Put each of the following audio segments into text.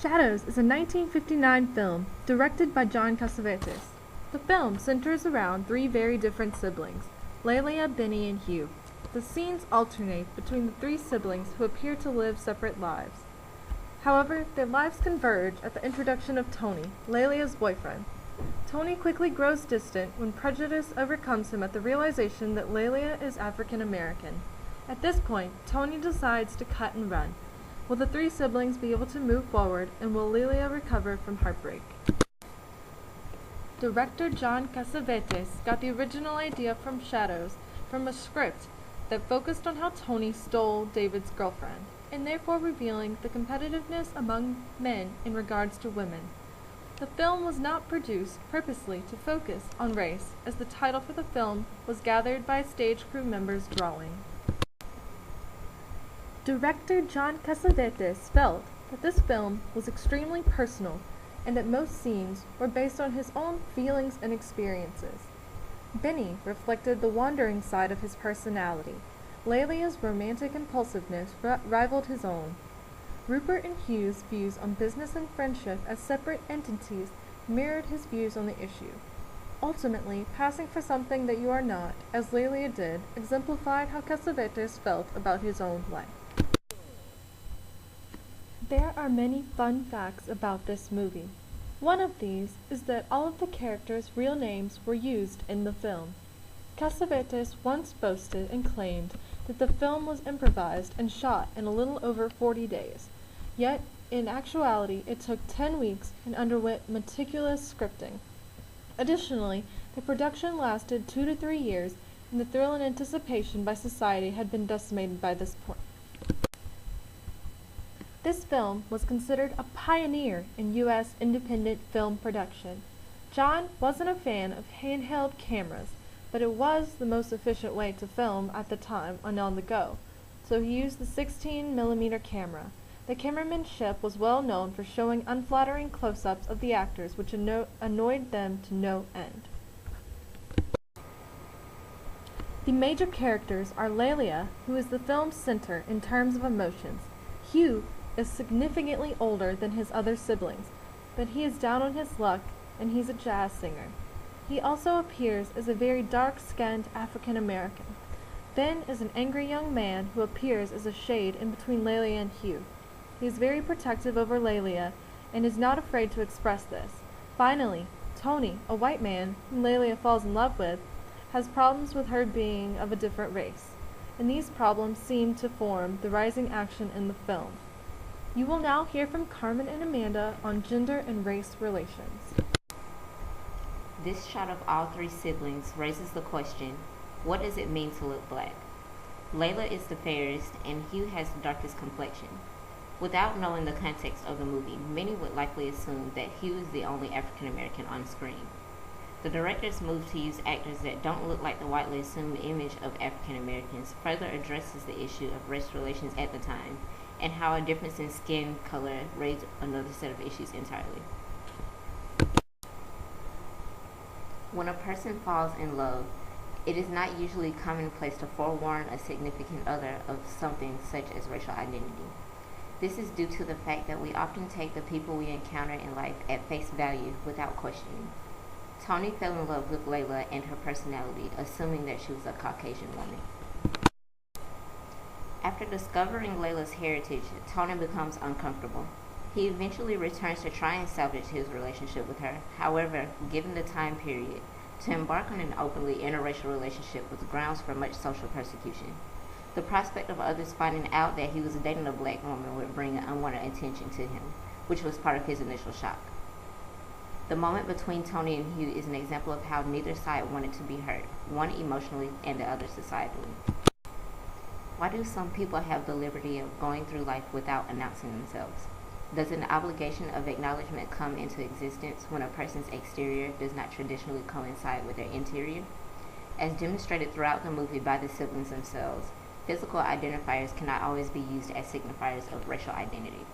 Shadows is a 1959 film directed by John Cassavetes. The film centers around three very different siblings, Lelia, Benny, and Hugh. The scenes alternate between the three siblings who appear to live separate lives. However, their lives converge at the introduction of Tony, Lelia's boyfriend. Tony quickly grows distant when prejudice overcomes him at the realization that Lelia is African American. At this point, Tony decides to cut and run. Will the three siblings be able to move forward, and will Lelia recover from heartbreak? Director John Cassavetes got the original idea from Shadows from a script that focused on how Tony stole David's girlfriend, and therefore revealing the competitiveness among men in regards to women. The film was not produced purposely to focus on race, as the title for the film was gathered by stage crew members drawing. Director John Cassavetes felt that this film was extremely personal and that most scenes were based on his own feelings and experiences. Benny reflected the wandering side of his personality. Lelia's romantic impulsiveness rivaled his own. Rupert and Hugh's views on business and friendship as separate entities mirrored his views on the issue. Ultimately, passing for something that you are not, as Lelia did, exemplified how Cassavetes felt about his own life. There are many fun facts about this movie. One of these is that all of the characters' real names were used in the film. Cassavetes once boasted and claimed that the film was improvised and shot in a little over 40 days. Yet, in actuality, it took 10 weeks and underwent meticulous scripting. Additionally, the production lasted 2 to 3 years, and the thrill and anticipation by society had been decimated by this point. This film was considered a pioneer in U.S. independent film production. John wasn't a fan of handheld cameras, but it was the most efficient way to film at the time and on the go, so he used the 16mm camera. The cameramanship was well known for showing unflattering close-ups of the actors, which annoyed them to no end. The major characters are Lelia, who is the film's center in terms of emotions. Hugh is significantly older than his other siblings, but he is down on his luck and he's a jazz singer. He also appears as a very dark-skinned African American. Ben is an angry young man who appears as a shade in between Lelia and Hugh. He is very protective over Lelia and is not afraid to express this. Finally, Tony, a white man whom Lelia falls in love with, has problems with her being of a different race, and these problems seem to form the rising action in the film. You will now hear from Carmen and Amanda on gender and race relations. This shot of all three siblings raises the question, what does it mean to look black? Layla is the fairest and Hugh has the darkest complexion. Without knowing the context of the movie, many would likely assume that Hugh is the only African American on screen. The director's move to use actors that don't look like the widely assumed image of African Americans further addresses the issue of race relations at the time, and how a difference in skin color raised another set of issues entirely. When a person falls in love, it is not usually commonplace to forewarn a significant other of something such as racial identity. This is due to the fact that we often take the people we encounter in life at face value without questioning. Tony fell in love with Layla and her personality, assuming that she was a Caucasian woman. After discovering Layla's heritage, Tony becomes uncomfortable. He eventually returns to try and salvage his relationship with her. However, given the time period, to embark on an openly interracial relationship was grounds for much social persecution. The prospect of others finding out that he was dating a black woman would bring unwanted attention to him, which was part of his initial shock. The moment between Tony and Hugh is an example of how neither side wanted to be hurt, one emotionally and the other societally. Why do some people have the liberty of going through life without announcing themselves? Does an obligation of acknowledgement come into existence when a person's exterior does not traditionally coincide with their interior? As demonstrated throughout the movie by the siblings themselves, physical identifiers cannot always be used as signifiers of racial identity.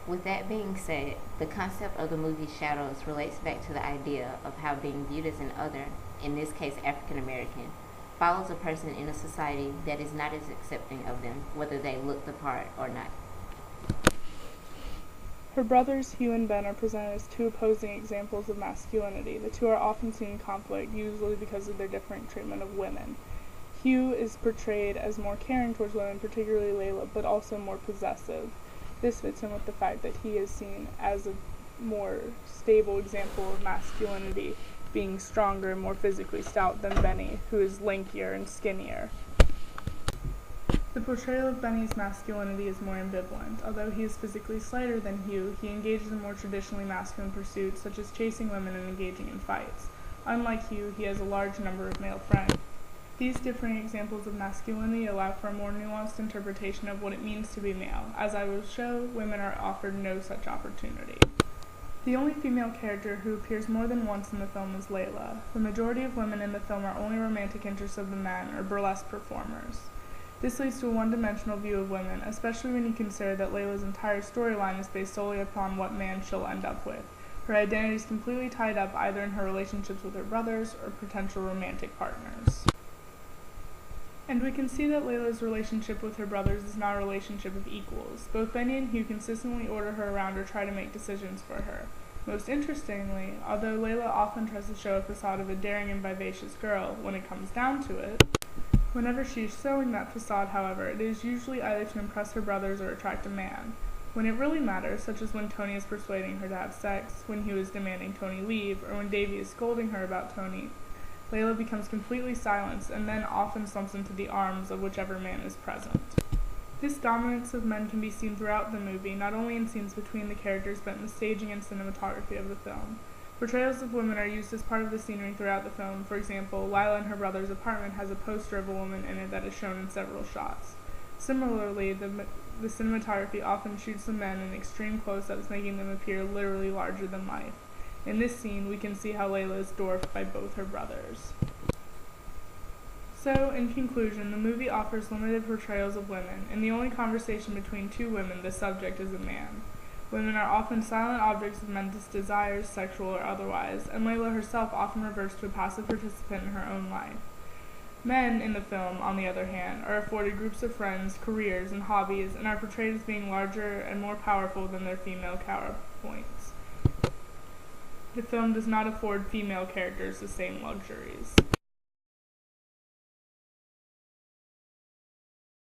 With that being said, the concept of the movie Shadows relates back to the idea of how being viewed as an other, in this case African American, follows a person in a society that is not as accepting of them, whether they look the part or not. Her brothers Hugh and Ben are presented as two opposing examples of masculinity. The two are often seen in conflict, usually because of their different treatment of women. Hugh is portrayed as more caring towards women, particularly Layla, but also more possessive. This fits in with the fact that he is seen as a more stable example of masculinity, being stronger and more physically stout than Benny, who is lankier and skinnier. The portrayal of Benny's masculinity is more ambivalent. Although he is physically slighter than Hugh, he engages in more traditionally masculine pursuits, such as chasing women and engaging in fights. Unlike Hugh, he has a large number of male friends. These differing examples of masculinity allow for a more nuanced interpretation of what it means to be male. As I will show, women are offered no such opportunity. The only female character who appears more than once in the film is Layla. The majority of women in the film are only romantic interests of the men, or burlesque performers. This leads to a one-dimensional view of women, especially when you consider that Layla's entire storyline is based solely upon what man she'll end up with. Her identity is completely tied up either in her relationships with her brothers or potential romantic partners. And we can see that Layla's relationship with her brothers is not a relationship of equals. Both Benny and Hugh consistently order her around or try to make decisions for her. Most interestingly, although Layla often tries to show a facade of a daring and vivacious girl, when it comes down to it, whenever she is showing that facade, however, it is usually either to impress her brothers or attract a man. When it really matters, such as when Tony is persuading her to have sex, when Hugh is demanding Tony leave, or when Davy is scolding her about Tony, Layla becomes completely silenced and then often slumps into the arms of whichever man is present. This dominance of men can be seen throughout the movie, not only in scenes between the characters but in the staging and cinematography of the film. Portrayals of women are used as part of the scenery throughout the film. For example, Lila and her brother's apartment has a poster of a woman in it that is shown in several shots. Similarly, the cinematography often shoots the men in extreme close-ups, making them appear literally larger than life. In this scene, we can see how Layla is dwarfed by both her brothers. So, in conclusion, the movie offers limited portrayals of women. In the only conversation between two women, the subject is a man. Women are often silent objects of men's desires, sexual or otherwise, and Layla herself often reverts to a passive participant in her own life. Men in the film, on the other hand, are afforded groups of friends, careers, and hobbies, and are portrayed as being larger and more powerful than their female counterpoints. The film does not afford female characters the same luxuries.